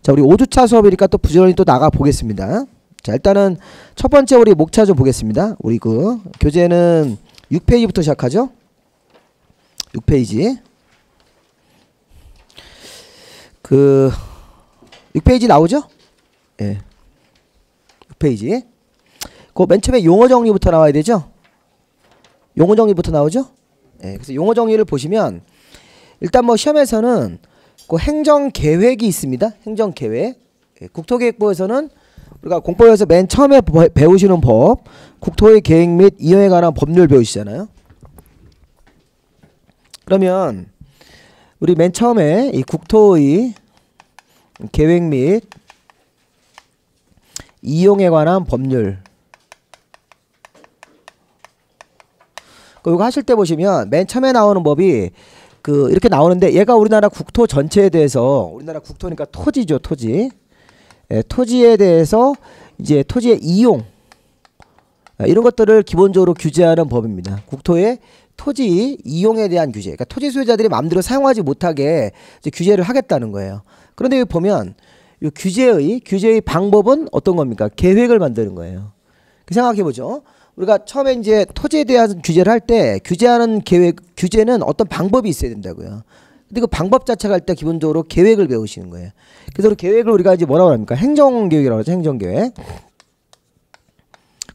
자, 우리 5주차 수업이니까 또 부지런히 또 나가 보겠습니다. 자, 일단은 첫 번째 우리 목차 좀 보겠습니다. 우리 그 교재는 6페이지부터 시작하죠. 6페이지. 그 6페이지 나오죠? 예. 6페이지. 그 맨 처음에 용어 정리부터 나와야 되죠? 용어 정리부터 나오죠? 예. 그래서 용어 정리를 보시면 일단 뭐 시험에서는 그 행정 계획이 있습니다. 행정 계획. 예. 국토계획부에서는 우리가 공법에서 맨 처음에 배우시는 법, 국토의 계획 및 이용에 관한 법률 배우시잖아요. 그러면 우리 맨 처음에 이 국토의 계획 및 이용에 관한 법률, 이거 하실 때 보시면 맨 처음에 나오는 법이 그 이렇게 나오는데, 얘가 우리나라 국토 전체에 대해서, 우리나라 국토니까 토지죠, 토지. 예, 토지에 대해서 이제 토지의 이용, 이런 것들을 기본적으로 규제하는 법입니다. 국토의 토지 이용에 대한 규제. 그러니까 토지 소유자들이 마음대로 사용하지 못하게 이제 규제를 하겠다는 거예요. 그런데 여기 보면 이 규제의 방법은 어떤 겁니까? 계획을 만드는 거예요. 생각해 보죠. 우리가 처음에 이제 토지에 대한 규제를 할 때 규제하는 규제는 어떤 방법이 있어야 된다고요. 근데 그 방법 자체가 일단 기본적으로 계획을 배우시는 거예요. 그래서 계획을 우리가 이제 뭐라고 합니까? 행정계획이라고 하죠. 행정계획.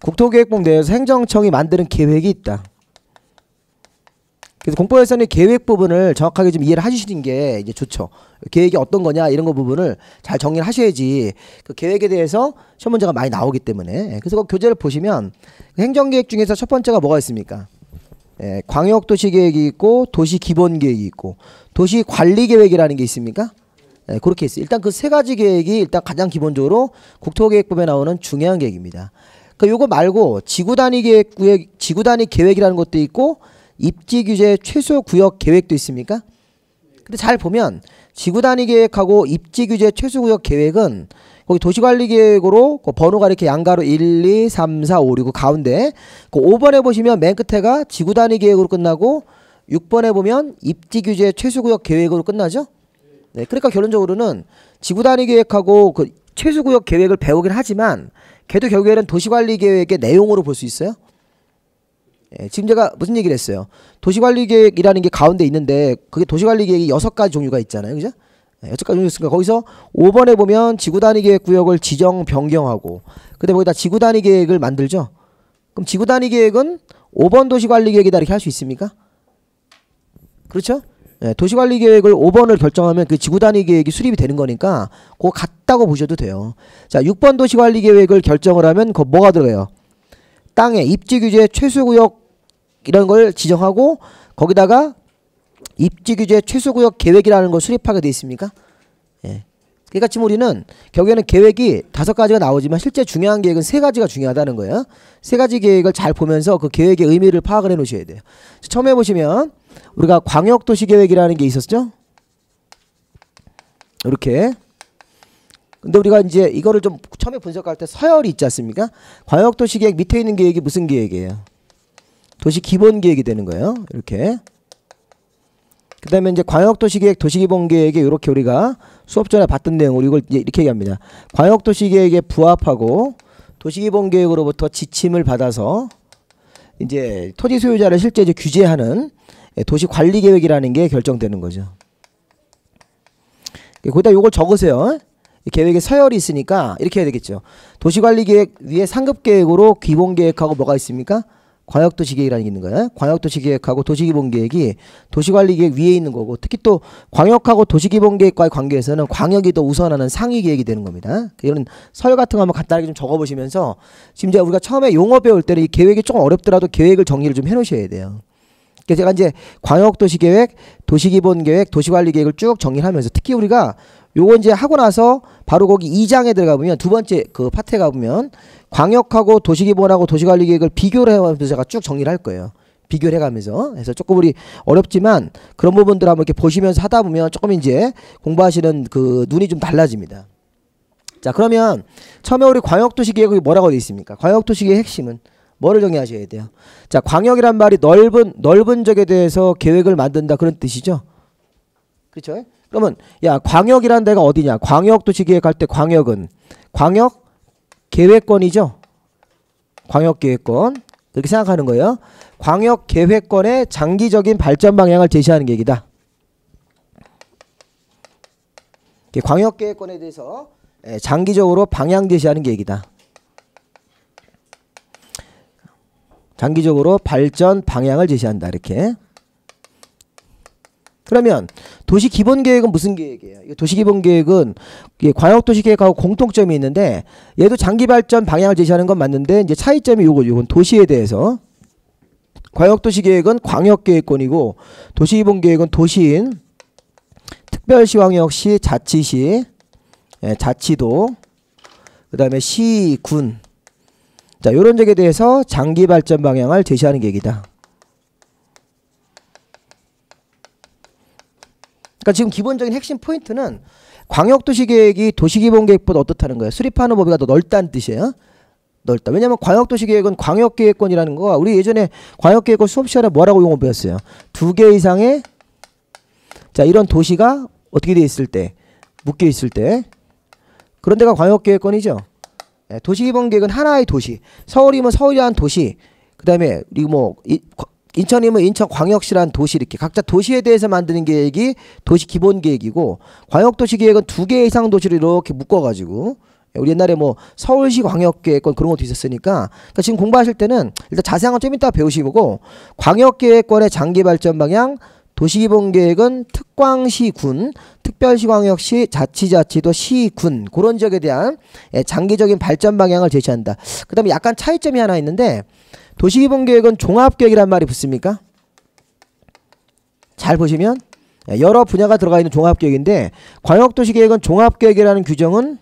국토계획법 내에서 행정청이 만드는 계획이 있다. 그래서 공법에서는 계획 부분을 정확하게 좀 이해를 하시는 게 이제 좋죠. 계획이 어떤 거냐 이런 거 부분을 잘 정리를 하셔야지 그 계획에 대해서 시험 문제가 많이 나오기 때문에. 그래서 그 교재를 보시면 행정계획 중에서 첫 번째가 뭐가 있습니까? 예, 광역도시계획이 있고 도시기본계획이 있고 도시관리계획이라는 게 있습니까? 예, 그렇게 있어요. 일단 그 세 가지 계획이 일단 가장 기본적으로 국토계획법에 나오는 중요한 계획입니다. 그 요거 말고 지구단위 계획이라는 것도 있고 입지규제 최소구역 계획도 있습니까? 근데 잘 보면 지구단위 계획하고 입지규제 최소구역 계획은 거기 도시관리계획으로 그 번호가 이렇게 양가로 1, 2, 3, 4, 5, 6 가운데 그 5번에 보시면 맨 끝에가 지구단위 계획으로 끝나고 6번에 보면 입지규제 최소구역 계획으로 끝나죠? 네, 그러니까 결론적으로는 지구단위 계획하고 그 최소구역 계획을 배우긴 하지만 걔도 결국에는 도시관리계획의 내용으로 볼 수 있어요. 예, 지금 제가 무슨 얘기를 했어요? 도시관리계획이라는 게 가운데 있는데 그게 도시관리계획이 6가지 종류가 있잖아요. 그죠? 예, 6가지 종류가 있으니까 거기서 5번에 보면 지구단위계획구역을 지정 변경하고 근데 거기다 지구단위계획을 만들죠. 그럼 지구단위계획은 5번 도시관리계획이다 이렇게 할 수 있습니까? 그렇죠? 예, 도시관리계획을 5번을 결정하면 그 지구단위계획이 수립이 되는 거니까 그거 같다고 보셔도 돼요. 자, 6번 도시관리계획을 결정을 하면 그거 뭐가 들어가요? 땅의 입지규제 최소구역 이런 걸 지정하고 거기다가 입지규제 최소구역 계획이라는 걸 수립하게 돼 있습니까? 예. 그러니까 지금 우리는 결국에는 계획이 5가지가 나오지만 실제 중요한 계획은 3가지가 중요하다는 거예요. 3가지 계획을 잘 보면서 그 계획의 의미를 파악을 해 놓으셔야 돼요. 처음에 보시면 우리가 광역도시계획이라는 게 있었죠? 이렇게. 근데 우리가 이제 이거를 좀 처음에 분석할 때 서열이 있지 않습니까? 광역도시계획 밑에 있는 계획이 무슨 계획이에요? 도시기본계획이 되는 거예요. 이렇게. 그 다음에 이제 광역도시계획, 도시기본계획에 이렇게 우리가 수업 전에 봤던 내용으로 이걸 이제 이렇게 얘기합니다. 광역도시계획에 부합하고 도시기본계획으로부터 지침을 받아서 이제 토지 소유자를 실제 이제 규제하는 도시관리계획이라는 게 결정되는 거죠. 거기다 이걸 적으세요. 계획에 서열이 있으니까 이렇게 해야 되겠죠. 도시관리계획 위에 상급계획으로 기본계획하고 뭐가 있습니까? 광역도시계획이라는 게 있는 거예요. 광역도시계획하고 도시기본계획이 도시관리계획 위에 있는 거고, 특히 또 광역하고 도시기본계획과의 관계에서는 광역이 더 우선하는 상위계획이 되는 겁니다. 이런 서열 같은 거 한번 간단하게 좀 적어보시면서 지금 이제 우리가 처음에 용어 배울 때는 이 계획이 조금 어렵더라도 계획을 정리를 좀 해놓으셔야 돼요. 그래서 제가 이제 광역도시계획, 도시기본계획, 도시관리계획을 쭉 정리를 하면서 특히 우리가 요거 이제 하고 나서 바로 거기 2장에 들어가 보면 두 번째 그 파트에 가보면 광역하고 도시기본하고 도시관리계획을 비교를 해가면서 제가 쭉 정리를 할 거예요. 비교를 해가면서. 그래서 조금 우리 어렵지만 그런 부분들 한번 이렇게 보시면서 하다 보면 조금 이제 공부하시는 그 눈이 좀 달라집니다. 자, 그러면 처음에 우리 광역도시계획이 뭐라고 되어 있습니까? 광역도시계획의 핵심은 뭐를 정리하셔야 돼요? 자, 광역이란 말이 넓은 적에 대해서 계획을 만든다 그런 뜻이죠. 그렇죠? 그러면 야 광역이라는 데가 어디냐? 광역도시계획 할 때 광역은 광역계획권이죠. 광역계획권 이렇게 생각하는 거예요. 광역계획권의 장기적인 발전 방향을 제시하는 계획이다. 광역계획권에 대해서 장기적으로 방향 제시하는 계획이다. 장기적으로 발전 방향을 제시한다. 이렇게. 그러면 도시기본계획은 무슨 계획이에요? 도시기본계획은 광역도시계획하고 공통점이 있는데 얘도 장기발전 방향을 제시하는 건 맞는데 이제 차이점이 요건 도시에 대해서 광역도시계획은 광역계획권이고 도시기본계획은 도시인 특별시, 광역시, 자치시, 자치도, 그 다음에 시, 군. 자, 요런 적에 대해서 장기 발전 방향을 제시하는 계획이다. 그러니까 지금 기본적인 핵심 포인트는 광역도시계획이 도시기본계획보다 어떻다는 거예요. 수립하는 범위가 더 넓다는 뜻이에요. 넓다. 왜냐하면 광역도시계획은 광역계획권이라는 거가 우리 예전에 광역계획권 수업 시간에 뭐라고 용어 배웠어요. 2개 이상의 자 이런 도시가 어떻게 돼 있을 때 묶여 있을 때 그런 데가 광역계획권이죠. 도시기본계획은 하나의 도시. 서울이면 서울이라는 도시. 그 다음에 그리고 뭐 인천이면 인천광역시라는 도시 이렇게 각자 도시에 대해서 만드는 계획이 도시기본계획이고 광역도시계획은 2개 이상 도시를 이렇게 묶어가지고 우리 옛날에 뭐 서울시 광역계획권 그런 것도 있었으니까 그러니까 지금 공부하실 때는 일단 자세한 건 좀 이따 배우시고 광역계획권의 장기발전 방향 도시기본계획은 특광시 군, 특별시 광역시, 자치자치도 시군 그런 지역에 대한 장기적인 발전 방향을 제시한다. 그 다음에 약간 차이점이 하나 있는데 도시기본계획은 종합계획이란 말이 붙습니까? 잘 보시면 여러 분야가 들어가 있는 종합계획인데 광역도시계획은 종합계획이라는 규정은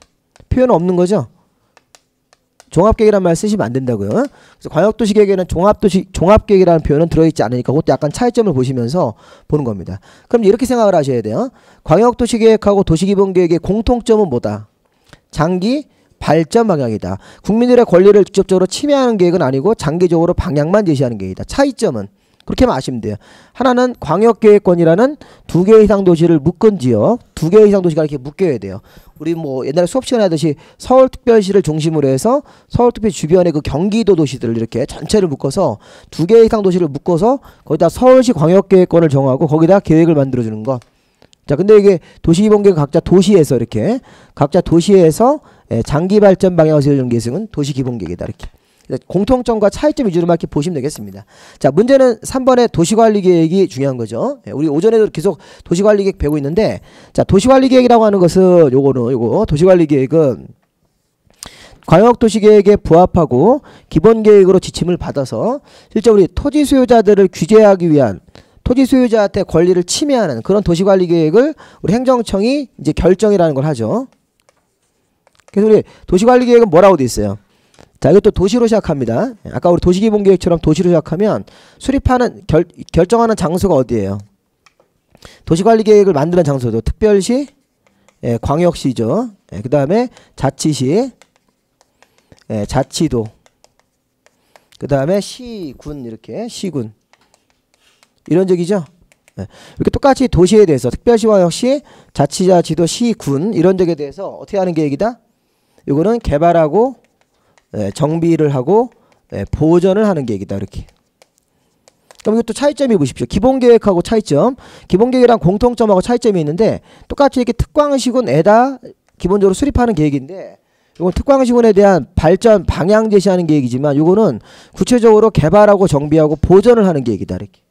표현 없는 거죠. 종합계획이라는 말 쓰시면 안 된다고요. 그래서 광역도시계획에는 종합계획이라는 표현은 들어있지 않으니까 그것도 약간 차이점을 보시면서 보는 겁니다. 그럼 이렇게 생각을 하셔야 돼요. 광역도시계획하고 도시기본계획의 공통점은 뭐다? 장기 발전 방향이다. 국민들의 권리를 직접적으로 침해하는 계획은 아니고 장기적으로 방향만 제시하는 계획이다. 차이점은 그렇게만 아시면 돼요. 하나는 광역계획권이라는 2개 이상 도시를 묶은 지역, 2개 이상 도시가 이렇게 묶여야 돼요. 우리 뭐 옛날에 수업 시간에 하듯이 서울특별시를 중심으로 해서 서울특별시 주변의 그 경기도 도시들을 이렇게 전체를 묶어서 2개 이상 도시를 묶어서 거기다 서울시 광역계획권을 정하고 거기다 계획을 만들어주는 거. 자, 근데 이게 도시기본계획 각자 도시에서 이렇게 각자 도시에서 장기 발전 방향을 세워주는 계획은 도시기본계획이다. 이렇게. 공통점과 차이점 위주로 이렇게 보시면 되겠습니다. 자, 문제는 3번의 도시관리계획이 중요한 거죠. 우리 오전에도 계속 도시관리계획 배우고 있는데, 자, 도시관리계획이라고 하는 것은 요거 도시관리계획은 광역도시계획에 부합하고 기본계획으로 지침을 받아서 실제 우리 토지 수요자들을 규제하기 위한 토지 수요자한테 권리를 침해하는 그런 도시관리계획을 우리 행정청이 이제 결정이라는 걸 하죠. 그래서 우리 도시관리계획은 뭐라고 돼 있어요? 자, 이것도 도시로 시작합니다. 아까 우리 도시기본계획처럼 도시로 시작하면 수립하는 결정하는 장소가 어디예요? 도시관리계획을 만드는 장소도 특별시, 광역시죠. 그 다음에 자치시, 자치도, 그 다음에 시군 이렇게 시군 이런 적이죠. 이렇게 똑같이 도시에 대해서 특별시, 광역시, 자치자치도, 시군 이런 적에 대해서 어떻게 하는 계획이다? 이거는 개발하고 정비를 하고 보전을 하는 계획이다. 이렇게. 그럼 이것도 차이점이 보십시오. 기본계획하고 차이점. 기본계획이랑 공통점하고 차이점이 있는데 똑같이 이렇게 특광시군에다 기본적으로 수립하는 계획인데 이건 특광시군에 대한 발전 방향 제시하는 계획이지만 이거는 구체적으로 개발하고 정비하고 보전을 하는 계획이다. 이렇게.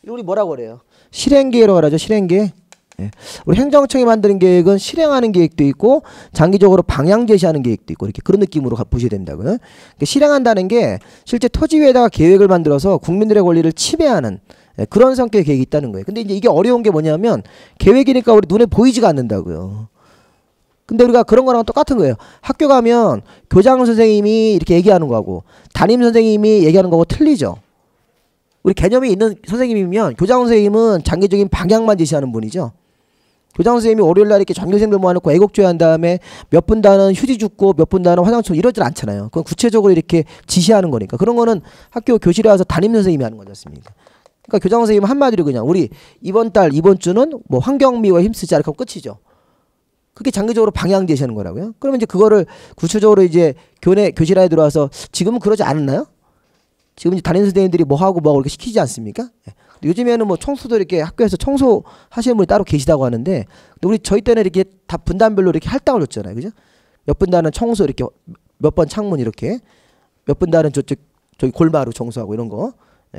우리 뭐라고 그래요? 실행계획이라고 하죠. 실행계획. 우리 행정청이 만드는 계획은 실행하는 계획도 있고 장기적으로 방향 제시하는 계획도 있고 이렇게 그런 느낌으로 보셔야 된다고요. 그러니까 실행한다는 게 실제 토지 위에다가 계획을 만들어서 국민들의 권리를 침해하는 그런 성격의 계획이 있다는 거예요. 근데 이제 이게 어려운 게 뭐냐면 계획이니까 우리 눈에 보이지가 않는다고요. 근데 우리가 그런 거랑 똑같은 거예요. 학교 가면 교장 선생님이 이렇게 얘기하는 거하고 담임 선생님이 얘기하는 거하고 틀리죠. 우리 개념이 있는 선생님이면 교장 선생님은 장기적인 방향만 제시하는 분이죠. 교장 선생님이 월요일날 이렇게 전교생들 모아놓고 애국조회 한 다음에 몇 분 단은 휴지 줍고 몇 분 단은 화장실 이러질 않잖아요. 그건 구체적으로 이렇게 지시하는 거니까. 그런 거는 학교 교실에 와서 담임 선생님이 하는 거지 않습니까? 그러니까 교장 선생님 한마디로 그냥 우리 이번 달 이번 주는 뭐 환경미화 힘쓰자 이렇게 하면 끝이죠. 그게 장기적으로 방향 제시하는 거라고요. 그러면 이제 그거를 구체적으로 이제 교실안에 들어와서 지금은 그러지 않았나요? 지금 이제 담임 선생님들이 뭐 하고 뭐 이렇게 시키지 않습니까? 요즘에는 뭐 청소도 이렇게 학교에서 청소하시는 분이 따로 계시다고 하는데, 근데 저희 때는 이렇게 다 분단별로 이렇게 할당을 줬잖아요, 그죠? 몇 분단은 청소 이렇게 몇 번 창문 이렇게, 몇 분단은 저기 골마루 청소하고 이런 거.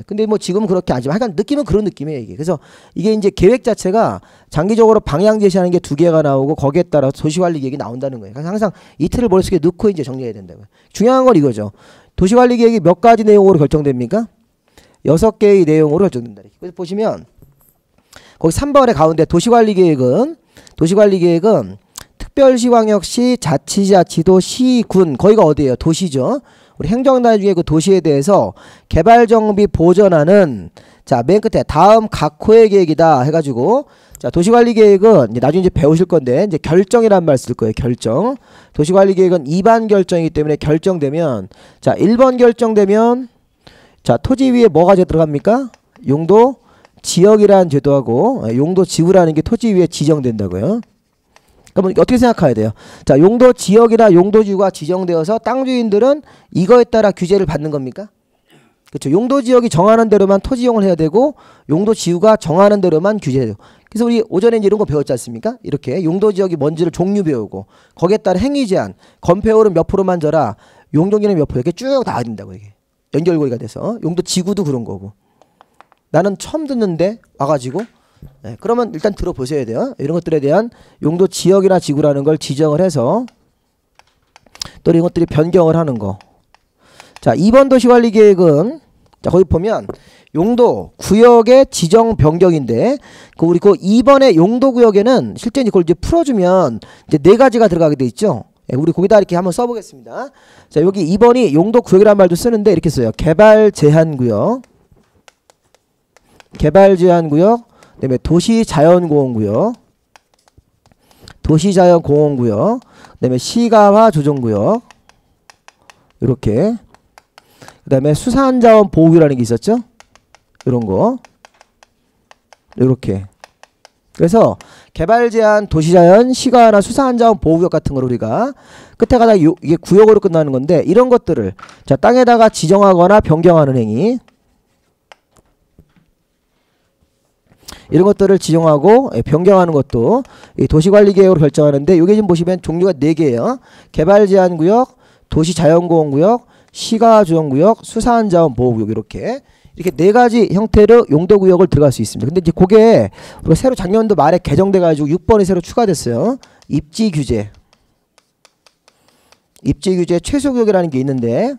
근데 뭐 지금은 그렇게 아니지만 하여간 느낌은 그런 느낌이에요, 이게. 그래서 이게 이제 계획 자체가 장기적으로 방향 제시하는 게 2개가 나오고 거기에 따라 도시관리 계획이 나온다는 거예요. 그래서 항상 이틀을 머릿속에 넣고 이제 정리해야 된다고요. 중요한 건 이거죠. 도시관리 계획이 몇 가지 내용으로 결정됩니까? 6개의 내용으로 결정된다. 그래서 보시면 거기 3번의 가운데 도시관리 계획은 특별시광역시, 자치자치도, 시군, 거기가 어디예요? 도시죠. 우리 행정단 중에 그 도시에 대해서 개발정비 보전하는, 자, 맨 끝에 다음 각 호의 계획이다 해가지고, 자, 도시관리계획은 이제 나중에 이제 배우실 건데 이제 결정이란 말 쓸 거예요. 결정. 도시관리계획은 이반 결정이기 때문에 결정되면, 자, 1번 결정되면, 자, 토지 위에 뭐가 들어갑니까? 용도 지역이라는 제도하고 용도 지구라는 게 토지 위에 지정된다고요. 그러면 어떻게 생각해야 돼요? 자, 용도 지역이나 용도 지구가 지정되어서 땅 주인들은 이거에 따라 규제를 받는 겁니까? 그렇죠. 용도 지역이 정하는 대로만 토지 이용을 해야 되고 용도 지구가 정하는 대로만 규제해야 돼요. 그래서 우리 오전에 이런 거 배웠지 않습니까? 이렇게 용도 지역이 뭔지를 종류 배우고 거기에 따라 행위 제한, 건폐율은 몇 프로만 져라, 용적률은 몇 프로 이렇게 쭉 나와야 된다고 이게. 연결고리가 돼서 용도 지구도 그런 거고. 나는 처음 듣는데 와가지고 네, 그러면 일단 들어보셔야 돼요. 이런 것들에 대한 용도 지역이나 지구라는 걸 지정을 해서 또 이런 것들이 변경을 하는 거. 자, 2번 도시관리계획은 자, 거기 보면 용도 구역의 지정 변경인데 우리 그 2번의 용도 구역에는 실제 이걸 이제 풀어주면 이제 4가지가 들어가게 돼 있죠. 네, 우리 거기다 이렇게 한번 써보겠습니다. 자, 여기 2번이 용도 구역이라는 말도 쓰는데 이렇게 써요. 개발 제한 구역, 개발 제한 구역, 그다음에 도시자연공원구역, 도시자연공원구역, 그다음에 시가화 조정구역, 이렇게. 그다음에 수산자원 보호구라는 게 있었죠. 이런 거, 이렇게. 그래서 개발 제한, 도시자연, 시가화나 수산자원 보호구역 같은 걸 우리가 끝에 가다 이게 구역으로 끝나는 건데 이런 것들을 자 땅에다가 지정하거나 변경하는 행위. 이런 것들을 지정하고 변경하는 것도 이 도시관리계획으로 결정하는데 여기 지금 보시면 종류가 4개예요. 개발제한구역, 도시자연공원구역, 시가조정구역, 수산자원보호구역 이렇게 4가지 형태로 용도구역을 들어갈 수 있습니다. 근데 이제 그게 우리가 새로 작년도 말에 개정돼 가지고 6번이 새로 추가됐어요. 입지규제. 입지규제 최소구역이라는 게 있는데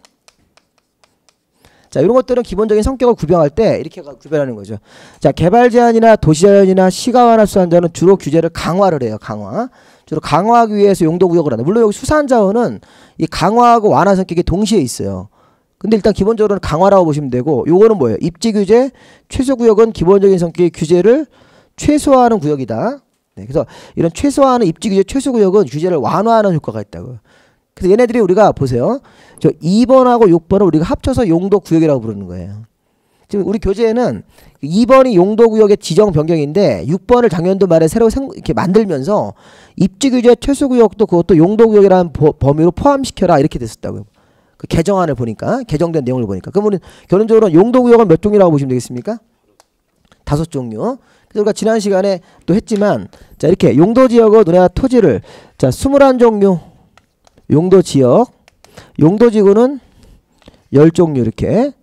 자, 이런 것들은 기본적인 성격을 구별할 때 이렇게 구별하는 거죠. 자, 개발 제한이나 도시자연이나 시가화나 수산자원은 주로 규제를 강화를 해요. 강화. 주로 강화하기 위해서 용도구역을 한다. 물론 여기 수산자원은 이 강화하고 완화 성격이 동시에 있어요. 근데 일단 기본적으로는 강화라고 보시면 되고 요거는 뭐예요? 입지규제, 최소구역은 기본적인 성격의 규제를 최소화하는 구역이다. 네, 그래서 이런 최소화하는 입지규제, 최소구역은 규제를 완화하는 효과가 있다고요. 그래서 얘네들이 우리가 보세요. 저 2번하고 6번을 우리가 합쳐서 용도구역이라고 부르는 거예요. 지금 우리 교재에는 2번이 용도구역의 지정 변경인데 6번을 작년도 말에 새로 이렇게 만들면서 입지규제 최소구역도 그것도 용도구역이라는 범위로 포함시켜라 이렇게 됐었다고요. 그 개정안을 보니까 개정된 내용을 보니까 그러면 결론적으로 용도구역은 몇 종류라고 보시면 되겠습니까? 5종류. 그래서 우리가 지난 시간에 또 했지만 자 이렇게 용도지역은 우리가 토지를 자 21종류 용도지역, 용도지구는 10종류 이렇게.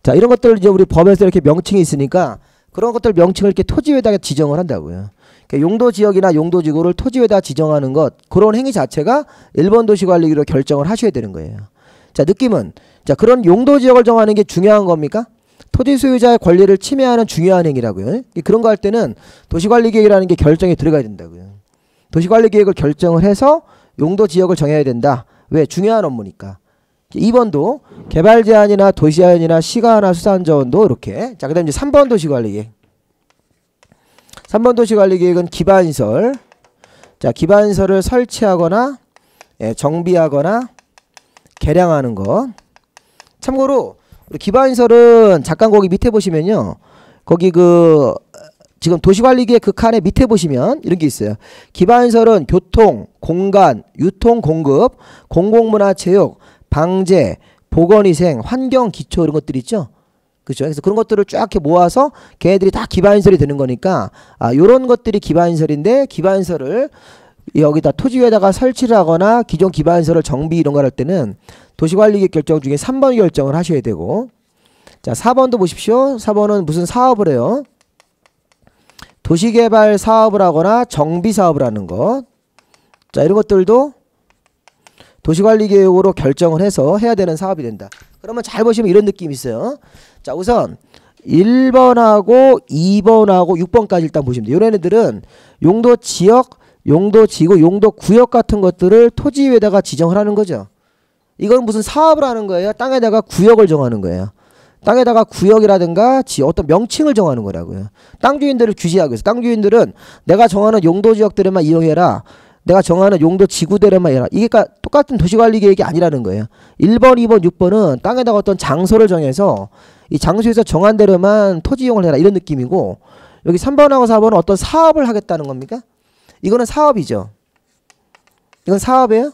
자, 이런 것들 이제 우리 법에서 이렇게 명칭이 있으니까 그런 것들 명칭을 이렇게 토지 위에다가 지정을 한다고요. 그러니까 용도지역이나 용도지구를 토지 위에다 지정하는 것, 그런 행위 자체가 1번 도시관리기로 결정을 하셔야 되는 거예요. 자, 느낌은 자, 그런 용도지역을 정하는 게 중요한 겁니까? 토지 소유자의 권리를 침해하는 중요한 행위라고요. 그런 거 할 때는 도시관리계획이라는 게 결정에 들어가야 된다고요. 도시관리계획을 결정을 해서 용도지역을 정해야 된다. 왜? 중요한 업무니까. 2번도 개발 제한이나 도시자연이나 시가화나 수산자원도 이렇게. 자, 그 다음에 이제 3번 도시관리계획. 3번 도시관리계획은 기반시설. 자, 기반시설을 설치하거나 정비하거나 개량하는 것. 참고로 우리 기반시설은 잠깐 거기 밑에 보시면요. 거기 그 지금 도시관리계획 그 칸에 밑에 보시면 이런 게 있어요. 기반시설은 교통, 공간, 유통, 공급, 공공문화, 체육, 방제, 보건위생, 환경, 기초 이런 것들이 있죠. 그렇죠. 그래서 그런 것들을 쫙 이렇게 모아서 걔네들이 다 기반시설이 되는 거니까 요런 것들이 기반시설인데 기반시설을 여기다 토지 위에다가 설치를 하거나 기존 기반시설을 정비 이런 걸 할 때는 도시관리계획 결정 중에 3번 결정을 하셔야 되고 자 4번도 보십시오. 4번은 무슨 사업을 해요. 도시개발 사업을 하거나 정비 사업을 하는 것. 자 이런 것들도 도시관리계획으로 결정을 해서 해야 되는 사업이 된다. 그러면 잘 보시면 이런 느낌이 있어요. 자 우선 1번하고 2번하고 6번까지 일단 보시면 돼요. 이런 애들은 용도 지역, 용도 지구, 용도 구역 같은 것들을 토지 위에다가 지정을 하는 거죠. 이건 무슨 사업을 하는 거예요. 땅에다가 구역을 정하는 거예요. 땅에다가 구역이라든가 어떤 명칭을 정하는 거라고요. 땅 주인들을 규제하기 위해서. 땅 주인들은 내가 정하는 용도 지역들에만 이용해라. 내가 정하는 용도 지구대로만 해라. 이게 똑같은 도시관리계획이 아니라는 거예요. 1번, 2번, 6번은 땅에다가 어떤 장소를 정해서 이 장소에서 정한 대로만 토지 이용을 해라. 이런 느낌이고 여기 3번하고 4번은 어떤 사업을 하겠다는 겁니까? 이거는 사업이죠. 이건 사업이에요?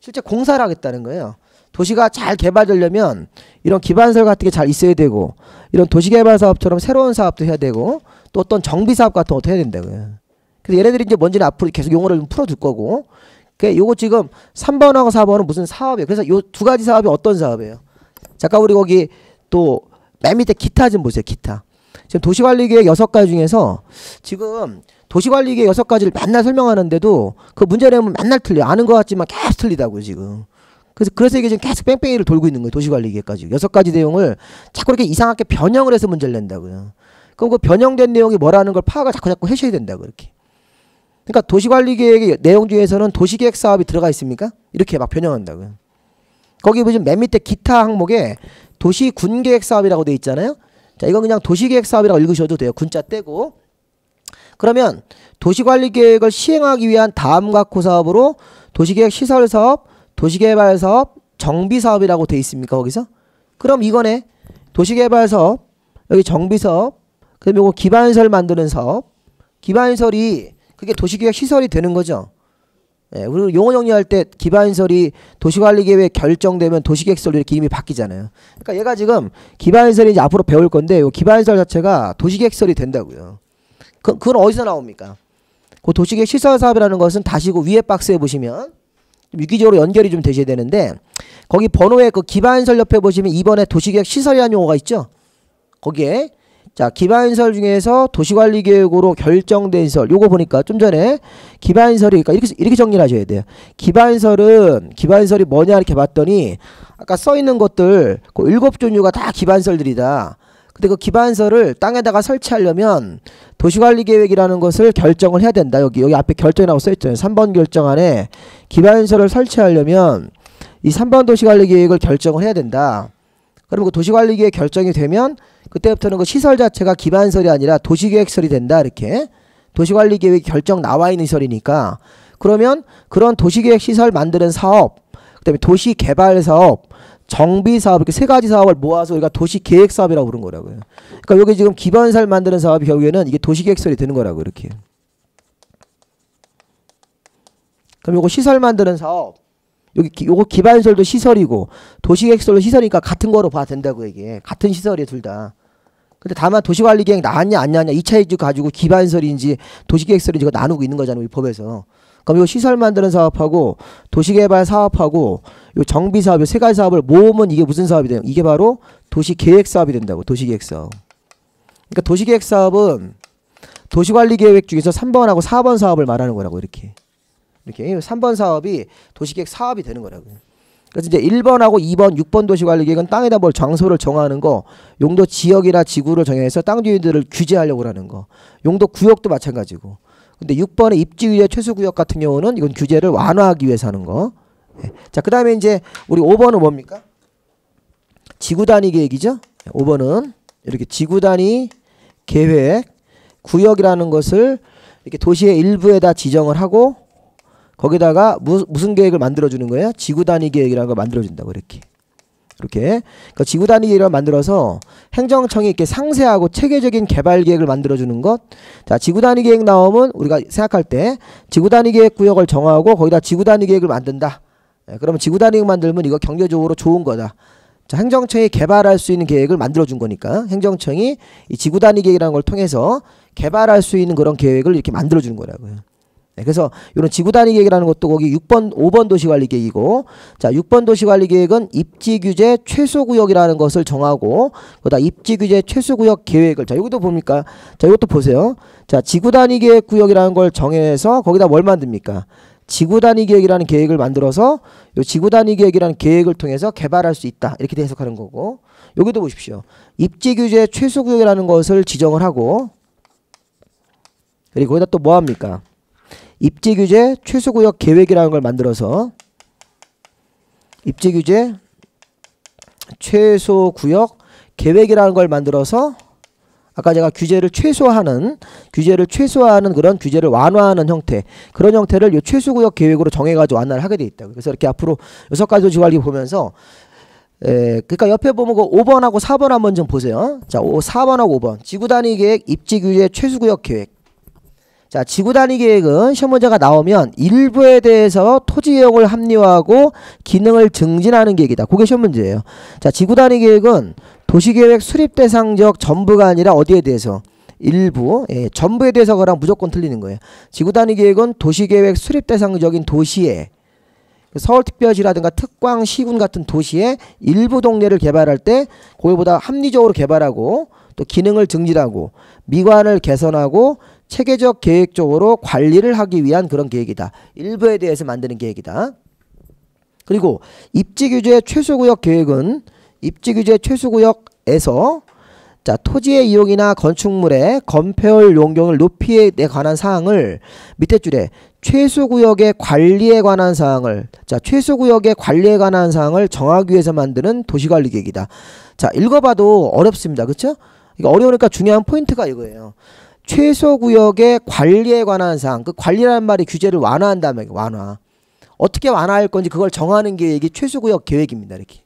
실제 공사를 하겠다는 거예요. 도시가 잘 개발되려면 이런 기반시설 같은 게 잘 있어야 되고 이런 도시개발 사업처럼 새로운 사업도 해야 되고 또 어떤 정비사업 같은 것도 해야 된다고요. 그래서 얘네들이 이제 뭔지는 앞으로 계속 용어를 좀 풀어둘 거고 그러니까 요거 지금 3번하고 4번은 무슨 사업이에요. 그래서 요 두 가지 사업이 어떤 사업이에요. 잠깐 우리 거기 또 맨 밑에 기타 좀 보세요. 기타. 지금 도시관리계획 6가지 중에서 지금 도시관리계획 6가지를 맨날 설명하는데도 그 문제 내용은 맨날 틀려. 아는 것 같지만 계속 틀리다고요 지금. 그래서 이게 지금 계속 뺑뺑이를 돌고 있는 거예요. 도시관리계획까지 6가지 내용을 자꾸 이렇게 이상하게 변형을 해서 문제를 낸다고요. 그럼 그 변형된 내용이 뭐라는 걸 파악을 자꾸 하셔야 된다고 이렇게. 그러니까 도시관리계획의 내용 중에서는 도시계획 사업이 들어가 있습니까? 이렇게 막 변형한다고요. 거기 보시면 맨 밑에 기타 항목에 도시군계획 사업이라고 돼 있잖아요. 자, 이건 그냥 도시계획 사업이라고 읽으셔도 돼요. 군자 떼고. 그러면 도시관리계획을 시행하기 위한 다음과 코 사업으로 도시계획 시설사업, 도시개발사업, 정비사업이라고 돼 있습니까? 거기서? 그럼 이거네. 도시개발사업, 여기 정비사업, 그 다음에 이거 기반시설 만드는 사업. 기반시설이 그게 도시계획 시설이 되는 거죠. 예, 우리 용어 정리할 때 기반시설이 도시관리계획 결정되면 도시계획시설로 이렇게 이름이 바뀌잖아요. 그러니까 얘가 지금 기반시설이 이제 앞으로 배울 건데 이 기반시설 자체가 도시계획시설이 된다고요. 그건 어디서 나옵니까? 그 도시계획 시설 사업이라는 것은 다시 그 위에 박스에 보시면 좀 유기적으로 연결이 좀 되셔야 되는데 거기 번호에 그 기반시설 옆에 보시면 2번에 도시계획 시설이라는 용어가 있죠. 거기에 자 기반시설 중에서 도시관리계획으로 결정된 시설 요거 보니까 좀 전에 기반시설이 그러니까 이렇게 정리를 하셔야 돼요. 기반시설이 뭐냐 이렇게 봤더니 아까 써있는 것들 그 7종류가 다 기반시설들이다. 근데 그 기반시설을 땅에다가 설치하려면 도시관리계획이라는 것을 결정을 해야 된다. 여기 앞에 결정이라고 써있잖아요. 3번 결정 안에 기반시설을 설치하려면 이 3번 도시관리계획을 결정을 해야 된다. 그러면 그 도시관리계획 결정이 되면 그때부터는 그 시설 자체가 기반시설이 아니라 도시계획시설이 된다. 이렇게 도시관리계획 결정 나와 있는 시설이니까 그러면 그런 도시계획 시설 만드는 사업 그 다음에 도시개발사업 정비사업 이렇게 세 가지 사업을 모아서 우리가 도시계획사업이라고 부른 거라고요. 그러니까 여기 지금 기반시설 만드는 사업이 결국에는 이게 도시계획시설이 되는 거라고 이렇게. 그럼 요거 시설 만드는 사업 요거 기반시설도 시설이고 도시계획시설도 시설이니까 같은 거로 봐도 된다고 이게. 같은 시설이에요 둘 다. 근데 다만 도시관리계획 나왔냐 안 나왔냐 2차이즈 가지고 기반시설인지 도시계획시설인지 이거 나누고 있는 거잖아요. 이 법에서. 그럼 요 시설 만드는 사업하고 도시개발 사업하고 요 정비사업 요 세 가지 사업을 모으면 이게 무슨 사업이 돼요? 이게 바로 도시계획사업이 된다고. 도시계획사업. 그러니까 도시계획사업은 도시관리계획 중에서 3번하고 4번 사업을 말하는 거라고 이렇게. 3번 사업이 도시계획 사업이 되는 거라고요. 그래서 이제 1번하고 2번, 6번 도시관리계획은 땅에다 뭘 장소를 정하는 거, 용도 지역이나 지구를 정해서 땅 주인들을 규제하려고 하는 거. 용도 구역도 마찬가지고. 근데 6번의 입지위의 최소구역 같은 경우는 이건 규제를 완화하기 위해서 하는 거. 예. 자, 그 다음에 이제 우리 5번은 뭡니까? 지구단위 계획이죠. 5번은 이렇게 지구단위 계획, 구역이라는 것을 이렇게 도시의 일부에다 지정을 하고 거기다가 무슨 계획을 만들어주는 거예요? 지구단위 계획이라는 걸 만들어준다고 이렇게. 이렇게 그러니까 지구 단위 계획을 만들어서 행정청이 이렇게 상세하고 체계적인 개발 계획을 만들어주는 것. 자, 지구 단위 계획 나오면 우리가 생각할 때 지구 단위 계획 구역을 정하고 거기다 지구 단위 계획을 만든다. 그러면 지구 단위 계획 만들면 이거 경제적으로 좋은 거다. 자, 행정청이 개발할 수 있는 계획을 만들어준 거니까 행정청이 이 지구 단위 계획이라는 걸 통해서 개발할 수 있는 그런 계획을 이렇게 만들어주는 거라고요. 그래서 이런 지구 단위 계획이라는 것도 거기 6번, 5번 도시관리 계획이고, 자, 6번 도시관리 계획은 입지 규제 최소 구역이라는 것을 정하고, 그다음 입지 규제 최소 구역 계획을, 자, 여기도 봅니까? 자, 이것도 보세요. 자, 지구 단위 계획 구역이라는 걸 정해서 거기다 뭘 만듭니까? 지구 단위 계획이라는 계획을 만들어서 요 지구 단위 계획이라는 계획을 통해서 개발할 수 있다. 이렇게 해석하는 거고, 여기도 보십시오. 입지 규제 최소 구역이라는 것을 지정을 하고, 그리고 거기다 또 뭐 합니까? 입지 규제 최소 구역 계획이라는 걸 만들어서 입지 규제 최소 구역 계획이라는 걸 만들어서 아까 제가 규제를 최소화하는 그런 규제를 완화하는 형태, 그런 형태를 이 최소 구역 계획으로 정해가지고 완화를 하게 돼 있다. 그래서 이렇게 앞으로 6가지 도시관리 보면서 그러니까 옆에 보면 그 5번하고 4번 한번 좀 보세요. 자, 4번하고 5번 지구 단위 계획 입지 규제 최소 구역 계획. 자, 지구 단위 계획은 시험 문제가 나오면 일부에 대해서 토지 이용을 합리화하고 기능을 증진하는 계획이다. 그게 시험 문제예요. 자, 지구 단위 계획은 도시계획 수립 대상적 전부가 아니라 어디에 대해서? 일부, 전부에 대해서 그랑 무조건 틀리는 거예요. 지구 단위 계획은 도시계획 수립 대상적인 도시에 서울특별시라든가 특광, 시군 같은 도시의 일부 동네를 개발할 때 거기보다 합리적으로 개발하고 또 기능을 증진하고 미관을 개선하고 체계적 계획적으로 관리를 하기 위한 그런 계획이다. 일부에 대해서 만드는 계획이다. 그리고 입지규제 최소구역 계획은 입지규제 최소구역에서 자, 토지의 이용이나 건축물의 건폐율 용적을 높이에 관한 사항을 밑에 줄에 최소구역의 관리에 관한 사항을 자, 최소구역의 관리에 관한 사항을 정하기 위해서 만드는 도시관리 계획이다. 자, 읽어봐도 어렵습니다. 그렇죠? 이거 어려우니까 중요한 포인트가 이거예요. 최소구역의 관리에 관한 사항, 그 관리라는 말이 규제를 완화한다면 완화. 어떻게 완화할 건지 그걸 정하는 계획이 최소구역 계획입니다. 이렇게.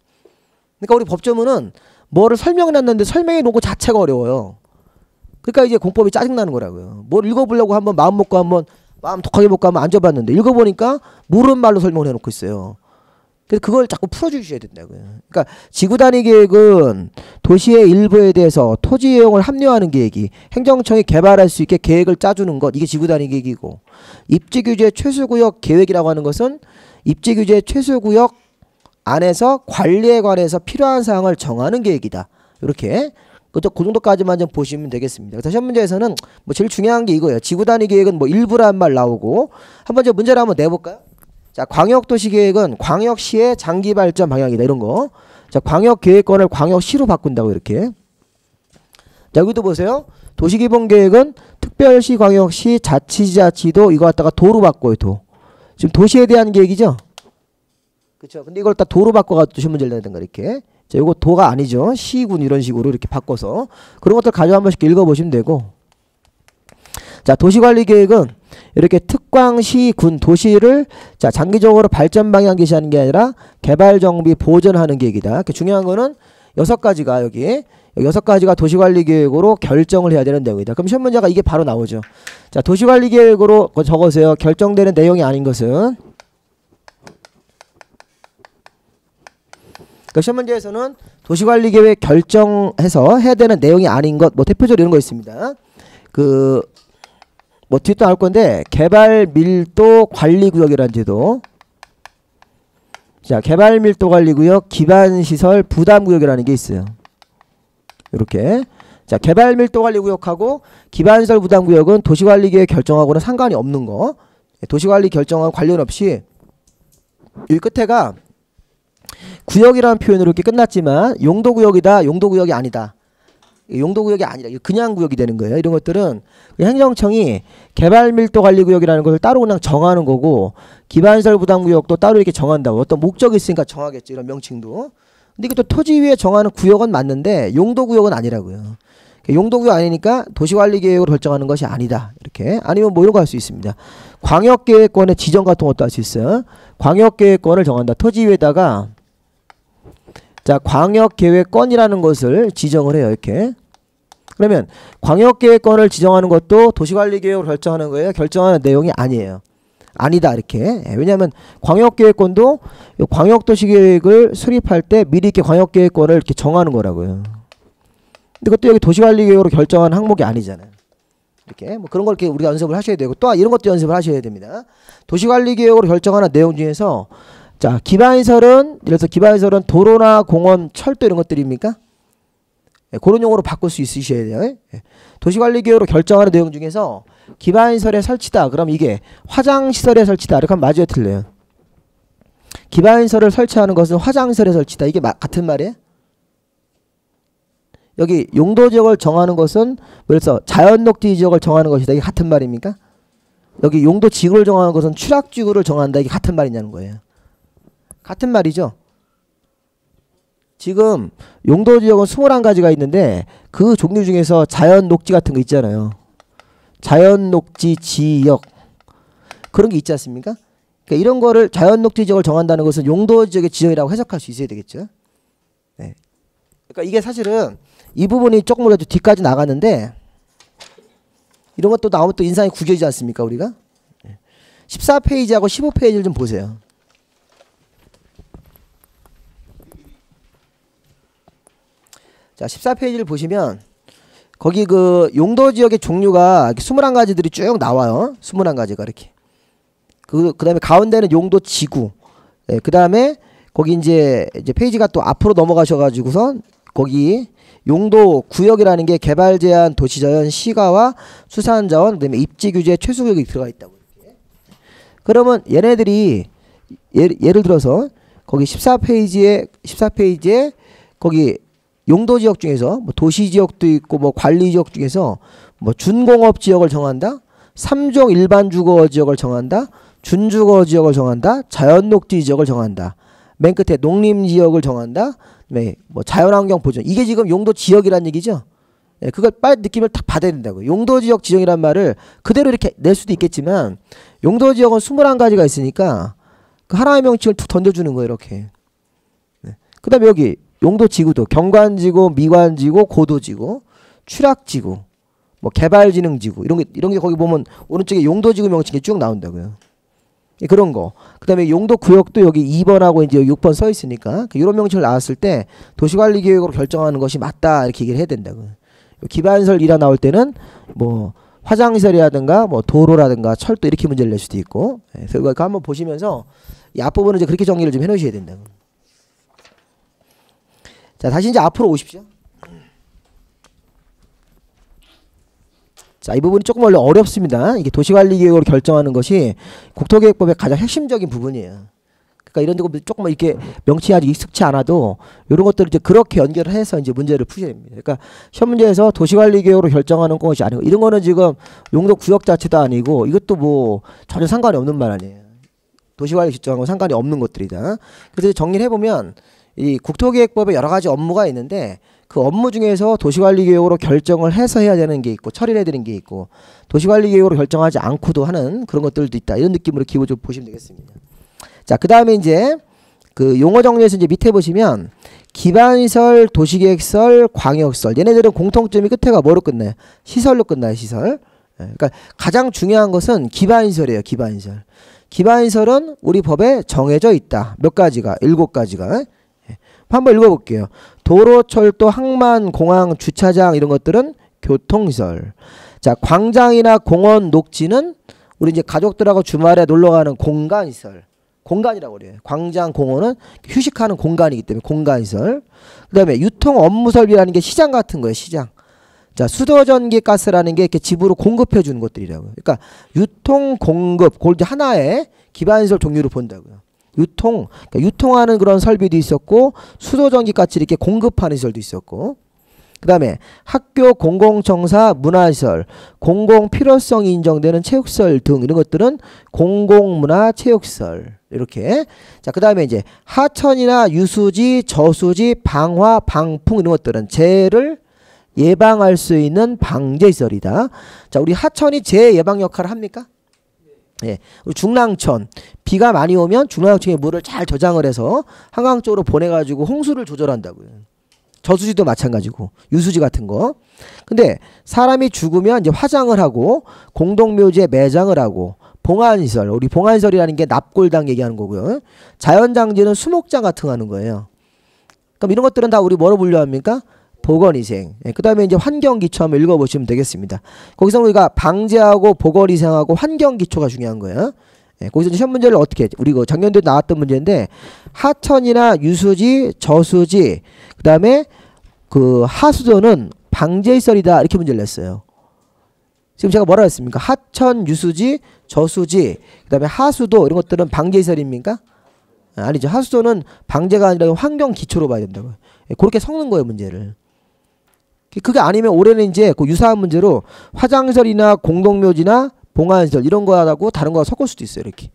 그러니까 우리 법조문은 뭐를 설명을 했는데 설명해 놓은 거 자체가 어려워요. 그러니까 이제 공법이 짜증나는 거라고요. 뭘 읽어보려고 한번 마음 먹고 한번 마음 독하게 먹고 한번 앉아봤는데 읽어보니까 모르는 말로 설명을 해놓고 있어요. 그래서 그걸 자꾸 풀어주셔야 된다고요. 그러니까 지구 단위 계획은 도시의 일부에 대해서 토지 이용을 합리화하는 계획이 행정청이 개발할 수 있게 계획을 짜주는 것, 이게 지구 단위 계획이고, 입지규제 최소구역 계획이라고 하는 것은 입지규제 최소구역 안에서 관리에 관해서 필요한 사항을 정하는 계획이다. 이렇게 그 정도까지만 좀 보시면 되겠습니다. 그래서 시험 문제에서는 뭐 제일 중요한 게 이거예요. 지구 단위 계획은 뭐 일부란 말 나오고, 한번 저 문제를 한번 내볼까요? 자, 광역도시계획은 광역시의 장기 발전 방향이다. 이런 거. 자, 광역계획권을 광역시로 바꾼다고 이렇게. 자, 여기도 보세요. 도시기본계획은 특별시, 광역시, 자치지자치도 이거 갖다가 도로 바꿔요. 도. 지금 도시에 대한 계획이죠. 그렇죠. 근데 이걸 딱 도로 바꿔가지고 시험 문제를 내는 거 이렇게. 자, 이거 도가 아니죠. 시군 이런 식으로 이렇게 바꿔서 그런 것들 가지고 한 번씩 읽어보시면 되고. 자, 도시관리계획은 이렇게 특광시, 군, 도시를 자, 장기적으로 발전 방향 제시하는 게 아니라 개발 정비 보전하는 계획이다. 중요한 거는 6가지가 여기 6가지가 도시관리계획으로 결정을 해야 되는 내용이다. 그럼 시험 문제가 이게 바로 나오죠. 자, 도시관리계획으로 적으세요. 결정되는 내용이 아닌 것은. 그러니까 시험 문제에서는 도시관리계획 결정해서 해야 되는 내용이 아닌 것, 뭐 대표적으로 이런 거 있습니다. 뭐 뒤도 나올 건데 개발 밀도 관리 구역이라는 제도. 자, 개발 밀도 관리 구역, 기반 시설 부담 구역이라는 게 있어요. 이렇게. 자, 개발 밀도 관리 구역하고 기반 시설 부담 구역은 도시관리 계획 결정하고는 상관이 없는 거. 도시관리 결정하고 관련 없이 이 끝에가 구역이라는 표현으로 이렇게 끝났지만 용도 구역이다, 용도 구역이 아니다. 용도구역이 아니라 그냥 구역이 되는 거예요. 이런 것들은 행정청이 개발밀도관리구역이라는 것을 따로 그냥 정하는 거고, 기반시설 부담구역도 따로 이렇게 정한다고. 어떤 목적이 있으니까 정하겠죠. 이런 명칭도. 근데 이게 또 토지 위에 정하는 구역은 맞는데 용도구역은 아니라고요. 용도구역 아니니까 도시관리계획으로 결정하는 것이 아니다. 이렇게. 아니면 뭐 이런 거 할 수 있습니다. 광역계획권의 지정 같은 것도 할 수 있어요. 광역계획권을 정한다. 토지 위에다가 자, 광역계획권이라는 것을 지정을 해요. 이렇게. 그러면 광역계획권을 지정하는 것도 도시관리계획으로 결정하는 거예요? 결정하는 내용이 아니에요. 아니다 이렇게. 왜냐하면 광역계획권도 광역도시계획을 수립할 때 미리 이렇게 광역계획권을 이렇게 정하는 거라고요. 근데 그것도 여기 도시관리계획으로 결정한 항목이 아니잖아요. 이렇게 뭐 그런 걸 이렇게 우리가 연습을 하셔야 되고 또 이런 것도 연습을 하셔야 됩니다. 도시관리계획으로 결정하는 내용 중에서 자, 기반시설은 예를 들어서 기반시설은 도로나 공원, 철도 이런 것들입니까? 예, 그런 용어로 바꿀 수 있으셔야 돼요. 예. 도시관리계획으로 결정하는 내용 중에서 기반시설의 설치다. 그럼 이게 화장시설의 설치다. 이렇게 하면 맞아요, 틀려요? 기반시설을 설치하는 것은 화장시설의 설치다. 이게 같은 말이에요? 여기 용도지역을 정하는 것은 그래서 자연녹지 지역을 정하는 것이다. 이게 같은 말입니까? 여기 용도지구를 정하는 것은 추락지구를 정한다. 이게 같은 말이냐는 거예요. 같은 말이죠. 지금 용도지역은 21가지가 있는데 그 종류 중에서 자연녹지 같은 거 있잖아요. 자연녹지 지역 그런 게 있지 않습니까? 그러니까 이런 거를 자연녹지 지역을 정한다는 것은 용도지역의 지정이라고 해석할 수 있어야 되겠죠. 네. 그러니까 이게 사실은 이 부분이 조금 더 뒤까지 나갔는데 이런 것도 나오면 또 인상이 구겨지지 않습니까 우리가? 14페이지하고 15페이지를 좀 보세요. 자, 14페이지를 보시면 거기 그 용도지역의 종류가 21가지들이 쭉 나와요. 21가지가 이렇게. 그 다음에 가운데는 용도지구. 네, 그 다음에 거기 이제 페이지가 또 앞으로 넘어가셔가지고서 거기 용도구역이라는 게 개발제한, 도시자연, 시가와 수산자원, 그 다음에 입지규제, 최소구역이 들어가 있다고. 이렇게. 그러면 얘네들이 예를 들어서 거기 14페이지에 거기 용도지역 중에서 뭐 도시지역도 있고 뭐 관리지역 중에서 뭐 준공업지역을 정한다, 3종 일반주거지역을 정한다, 준주거지역을 정한다, 자연녹지지역을 정한다, 맨 끝에 농림지역을 정한다, 네, 뭐 자연환경 보존. 이게 지금 용도지역이란 얘기죠. 네, 그걸 빨리 느낌을 딱 받아야 된다고요. 용도지역 지정이란 말을 그대로 이렇게 낼 수도 있겠지만 용도지역은 21가지가 있으니까 그 하나의 명칭을 툭 던져주는 거예요. 이렇게. 네. 그 다음에 여기 용도지구도 경관지구, 미관지구, 고도지구, 추락지구, 뭐 개발지능지구 이런 게 거기 보면 오른쪽에 용도지구 명칭이 쭉 나온다고요. 그런 거. 그 다음에 용도구역도 여기 2번하고 이제 6번 써 있으니까 이런 명칭을 나왔을 때 도시관리계획으로 결정하는 것이 맞다 이렇게 얘기를 해야 된다고요. 기반시설 1화 나올 때는 뭐 화장시설이라든가 뭐 도로라든가 철도 이렇게 문제를 낼 수도 있고. 그래서 이거 한번 보시면서 이 앞부분은 이제 그렇게 정리를 좀 해놓으셔야 된다고. 자, 다시 이제 앞으로 오십시오. 자, 이 부분이 조금 원래 어렵습니다. 이게 도시관리계획으로 결정하는 것이 국토계획법의 가장 핵심적인 부분이에요. 그러니까 이런 데 조금 이렇게 명칭이 아직 익숙치 않아도 이런 것들을 이제 그렇게 연결을 해서 이제 문제를 푸셔야 됩니다. 그러니까 시험 문제에서 도시관리계획으로 결정하는 것이 아니고 이런 거는 지금 용도구역 자체도 아니고 이것도 뭐 전혀 상관이 없는 말 아니에요. 도시관리 결정하고 상관이 없는 것들이다. 그래서 정리를 해보면 이 국토계획법에 여러 가지 업무가 있는데 그 업무 중에서 도시관리계획으로 결정을 해서 해야 되는 게 있고 처리를 해야 되는 게 있고 도시관리계획으로 결정하지 않고도 하는 그런 것들도 있다. 이런 느낌으로 기본적으로 보시면 되겠습니다. 자, 그 다음에 이제 그 용어 정리에서 이제 밑에 보시면 기반시설, 도시계획설, 광역설 얘네들은 공통점이 끝에가 뭐로 끝나요? 시설로 끝나요. 시설. 그러니까 가장 중요한 것은 기반시설이에요. 기반시설. 기반시설은 우리 법에 정해져 있다. 몇 가지가? 7가지가. 한번 읽어볼게요. 도로, 철도, 항만, 공항, 주차장 이런 것들은 교통시설. 자, 광장이나 공원, 녹지는 우리 이제 가족들하고 주말에 놀러가는 공간시설. 공간이라고 그래요. 광장, 공원은 휴식하는 공간이기 때문에 공간시설. 그 다음에 유통 업무 설비라는 게 시장 같은 거예요. 시장. 자, 수도, 전기, 가스라는 게 이렇게 집으로 공급해 주는 것들이라고요. 그러니까 유통, 공급, 그걸 이제 하나의 기반시설 종류로 본다고요. 그러니까 유통하는 그런 설비도 있었고 수도, 전기, 가스 이렇게 공급하는 시설도 있었고 그 다음에 학교, 공공청사, 문화시설, 공공 필요성이 인정되는 체육시설 등 이런 것들은 공공문화 체육시설 이렇게. 자, 그 다음에 이제 하천이나 유수지, 저수지, 방화, 방풍 이런 것들은 재해를 예방할 수 있는 방제시설이다. 자, 우리 하천이 재해 예방 역할을 합니까? 예, 중랑천 비가 많이 오면 중랑천에 물을 잘 저장을 해서 한강 쪽으로 보내가지고 홍수를 조절한다고요. 저수지도 마찬가지고 유수지 같은 거. 근데 사람이 죽으면 이제 화장을 하고 공동묘지에 매장을 하고 봉안시설, 우리 봉안시설이라는 게 납골당 얘기하는 거고요. 자연장지는 수목장 같은 거 하는 거예요. 그럼 이런 것들은 다 우리 뭐로 분류합니까? 보건위생. 예, 그 다음에 이제 환경기초 한번 읽어보시면 되겠습니다. 거기서 우리가 방제하고 보건위생하고 환경기초가 중요한 거예요. 예, 거기서 이제 시험 문제를 어떻게 했지? 우리 그 작년도에 나왔던 문제인데 하천이나 유수지, 저수지, 그 다음에 그 하수도는 방제시설이다 이렇게 문제를 냈어요. 지금 제가 뭐라 했습니까? 하천, 유수지, 저수지, 그 다음에 하수도 이런 것들은 방제시설입니까? 아니죠. 하수도는 방제가 아니라 환경기초로 봐야 된다고요. 예, 그렇게 섞는 거예요 문제를. 그게 아니면 올해는 이제 그 유사한 문제로 화장시설이나 공동묘지나 봉안시설 이런 거하고 다른 거하고 섞을 수도 있어요. 이렇게.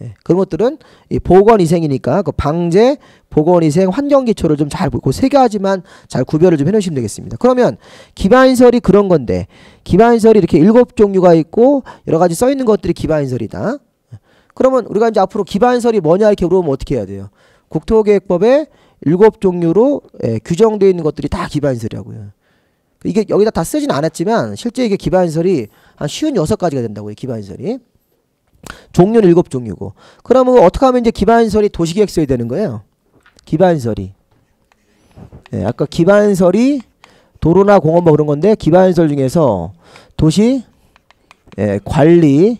예, 그런 것들은 이 보건위생이니까 그 방제, 보건위생, 환경기초를 좀 잘 보고 세 가지만 잘 구별을 좀 해놓으시면 되겠습니다. 그러면 기반시설이 그런 건데 기반시설이 이렇게 7종류가 있고 여러 가지 써 있는 것들이 기반시설이다. 그러면 우리가 이제 앞으로 기반시설이 뭐냐 이렇게 물어보면 어떻게 해야 돼요? 국토계획법에 7종류로 예, 규정되어 있는 것들이 다 기반시설이라고요. 이게 여기다 다 쓰진 않았지만 실제 이게 기반시설이 한 56가지가 된다고요. 기반시설이. 종류는 7종류고. 그러면 어떻게 하면 이제 기반시설이 도시계획서에 되는 거예요? 기반시설이. 예, 아까 기반시설이 도로나 공원 뭐 그런 건데 기반시설 중에서 도시 예, 관리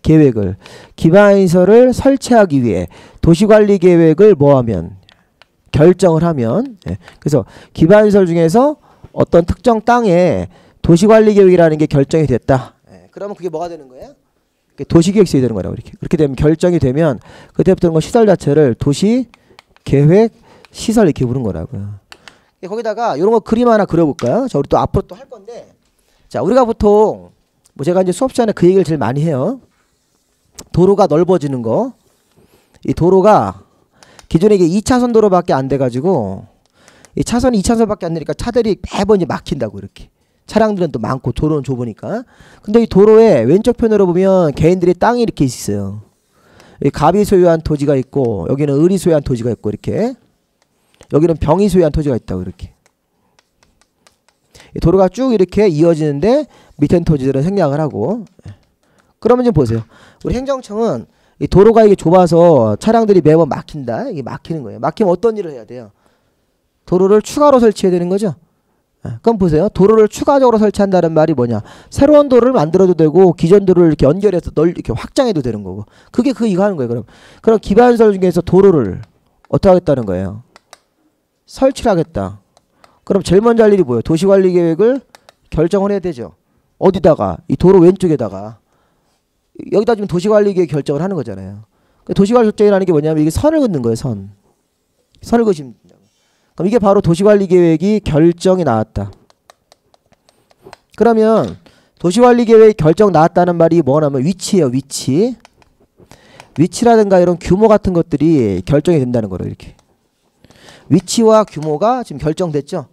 계획을 기반시설을 설치하기 위해 도시관리 계획을 뭐하면 결정을 하면 예, 그래서 기반시설 중에서 어떤 특정 땅에 도시관리계획이라는 게 결정이 됐다. 예, 그러면 그게 뭐가 되는 거예요? 도시계획서에 되는 거라고 이렇게. 그렇게 되면 결정이 되면 그때부터는 그 시설 자체를 도시계획 시설 이렇게 부른 거라고요. 예, 거기다가 이런 거 그림 하나 그려볼까요? 자, 우리 또 앞으로 또 할 건데, 자, 우리가 보통 뭐 제가 이제 수업 시간에 그 얘기를 제일 많이 해요. 도로가 넓어지는 거. 이 도로가 기존에 이게 2차선 도로밖에 안 돼가지고. 이 차선이 2차선밖에 안 되니까 차들이 매번 이제 막힌다고 이렇게. 차량들은 또 많고 도로는 좁으니까. 근데 이 도로의 왼쪽 편으로 보면 개인들의 땅이 이렇게 있어요. 갑이 소유한 토지가 있고 여기는 을이 소유한 토지가 있고 이렇게. 여기는 병이 소유한 토지가 있다고 이렇게. 이 도로가 쭉 이렇게 이어지는데 밑에 토지들은 생략을 하고. 그러면 좀 보세요. 우리 행정청은 이 도로가 이게 좁아서 차량들이 매번 막힌다. 이게 막히는 거예요. 막히면 어떤 일을 해야 돼요? 도로를 추가로 설치해야 되는 거죠. 그럼 보세요. 도로를 추가적으로 설치한다는 말이 뭐냐? 새로운 도로를 만들어도 되고 기존 도로를 이렇게 연결해서 이렇게 확장해도 되는 거고. 그게 이거 하는 거예요. 그럼 기반시설 중에서 도로를 어떻게 하겠다는 거예요? 설치를 하겠다. 그럼 제일 먼저 할 일이 뭐예요? 도시관리계획을 결정을 해야 되죠. 어디다가? 이 도로 왼쪽에다가. 여기다 지금 도시관리계획 결정을 하는 거잖아요. 도시관리 결정이라는 게 뭐냐면 이게 선을 긋는 거예요. 선을 그시면 그럼 이게 바로 도시관리계획이 결정이 나왔다. 그러면 도시관리계획 결정 나왔다는 말이 뭐냐면 위치예요. 위치. 위치라든가 이런 규모 같은 것들이 결정이 된다는 거로 이렇게. 위치와 규모가 지금 결정됐죠.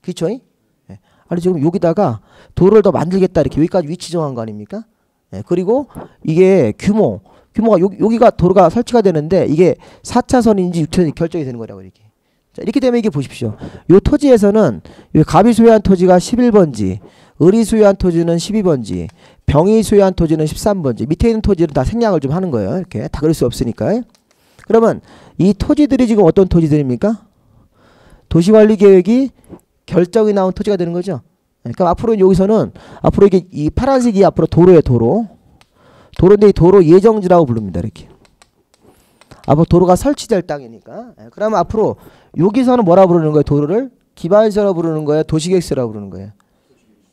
그쵸? 네. 아니 지금 여기다가 도로를 더 만들겠다 이렇게 여기까지 위치 정한 거 아닙니까? 네. 그리고 이게 규모가 여기가 도로가 설치가 되는데 이게 4차선인지 6차선인지 결정이 되는 거라고 이렇게. 자, 이렇게 되면 이게 보십시오. 요 토지에서는 요 갑이 소유한 토지가 11번지, 을이 소유한 토지는 12번지, 병이 소유한 토지는 13번지. 밑에 있는 토지는 다 생략을 좀 하는 거예요. 이렇게 다 그럴 수 없으니까. 그러면 이 토지들이 지금 어떤 토지들입니까? 도시관리계획이 결정이 나온 토지가 되는 거죠. 그러니까 앞으로 여기서는 앞으로 이게 이 파란색이 앞으로 도로예요. 도로인데 이 도로 예정지라고 부릅니다. 이렇게. 앞으로 도로가 설치될 땅이니까. 그러면 앞으로 여기서는 뭐라 부르는 거예요? 도로를 기반시설로 부르는 거예요? 도시계획서라고 부르는 거예요?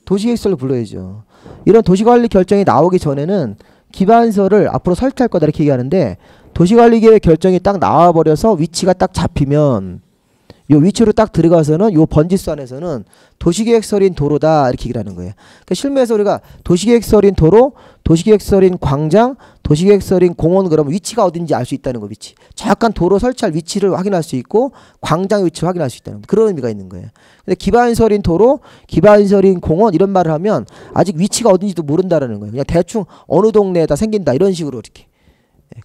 도시계획서로 불러야죠. 이런 도시관리 결정이 나오기 전에는 기반시설을 앞으로 설치할 거다 이렇게 얘기하는데 도시관리계획 결정이 딱 나와버려서 위치가 딱 잡히면 요 위치로 딱 들어가서는 요 번지수 안에서는 도시계획설인 도로다 이렇게 얘기를 하는 거예요. 그러니까 실무에서 우리가 도시계획설인 도로, 도시계획설인 광장, 도시계획설인 공원 그러면 위치가 어딘지 알 수 있다는 거 위치. 정확한 도로 설치할 위치를 확인할 수 있고 광장의 위치를 확인할 수 있다는 거. 그런 의미가 있는 거예요. 근데 기반설인 도로, 기반설인 공원 이런 말을 하면 아직 위치가 어딘지도 모른다라는 거예요. 그냥 대충 어느 동네에다 생긴다 이런 식으로 이렇게.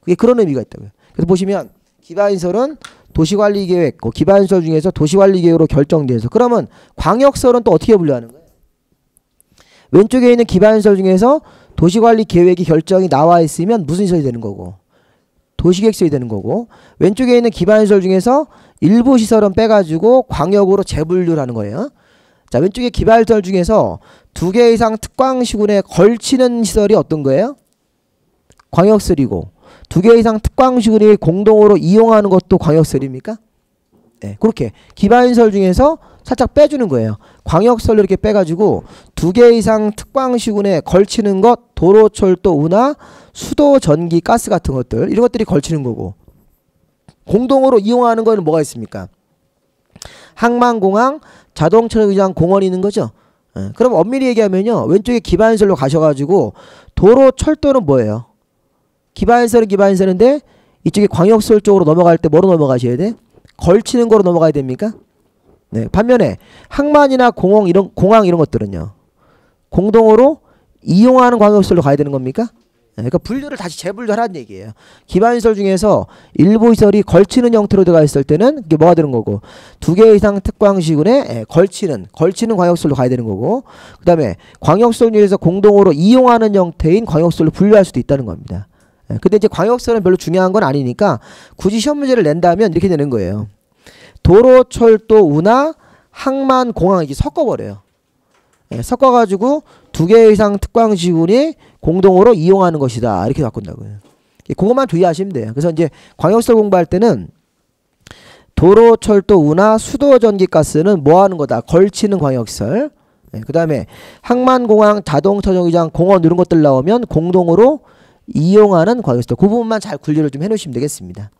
그게 그런 의미가 있다고요. 그래서 보시면 기반설은 도시관리계획, 기반설 중에서 도시관리계획으로 결정돼서 그러면 광역설은 또 어떻게 분류하는 거예요? 왼쪽에 있는 기반설 중에서 도시관리계획이 결정이 나와 있으면 무슨 설이 되는 거고 도시계획설이 되는 거고 왼쪽에 있는 기반설 중에서 일부 시설은 빼가지고 광역으로 재분류를 하는 거예요. 자, 왼쪽에 기반설 중에서 2개 이상 특광시군에 걸치는 시설이 어떤 거예요? 광역설이고 2개 이상 특광시군이 공동으로 이용하는 것도 광역설입니까? 네, 그렇게 기반설 중에서 살짝 빼주는 거예요. 광역설로 이렇게 빼가지고 2개 이상 특광시군에 걸치는 것 도로, 철도, 운하, 수도, 전기, 가스 같은 것들 이런 것들이 걸치는 거고 공동으로 이용하는 거는 뭐가 있습니까? 항만공항, 자동차정류장, 공원이 있는 거죠. 네, 그럼 엄밀히 얘기하면요. 왼쪽에 기반설로 가셔가지고 도로, 철도는 뭐예요? 기반설은 기반설인데 이쪽에 광역설 쪽으로 넘어갈 때 뭐로 넘어가셔야 돼? 걸치는 거로 넘어가야 됩니까? 네, 반면에 항만이나 공항 이런 것들은요. 공동으로 이용하는 광역설로 가야 되는 겁니까? 네, 그러니까 분류를 다시 재분류하라는 얘기예요. 기반설 중에서 일부 시설이 걸치는 형태로 들어가 있을 때는 이게 뭐가 되는 거고 2개 이상 특광시군에 걸치는 광역설로 가야 되는 거고 그 다음에 광역설 중에서 공동으로 이용하는 형태인 광역설로 분류할 수도 있다는 겁니다. 근데 이제 광역설은 별로 중요한 건 아니니까 굳이 시험 문제를 낸다면 이렇게 되는 거예요. 도로, 철도, 운하, 항만, 공항 이렇게 섞어버려요. 섞어가지고 2개 이상 특광시군이 공동으로 이용하는 것이다. 이렇게 바꾼다고요. 그것만 주의하시면 돼요. 그래서 이제 광역설 공부할 때는 도로, 철도, 운하, 수도, 전기, 가스는 뭐 하는 거다? 걸치는 광역설. 그 다음에 항만, 공항, 자동차 정류장, 공원 이런 것들 나오면 공동으로 이용하는 광역설. 그 부분만 잘 분류를 좀 해놓으시면 되겠습니다.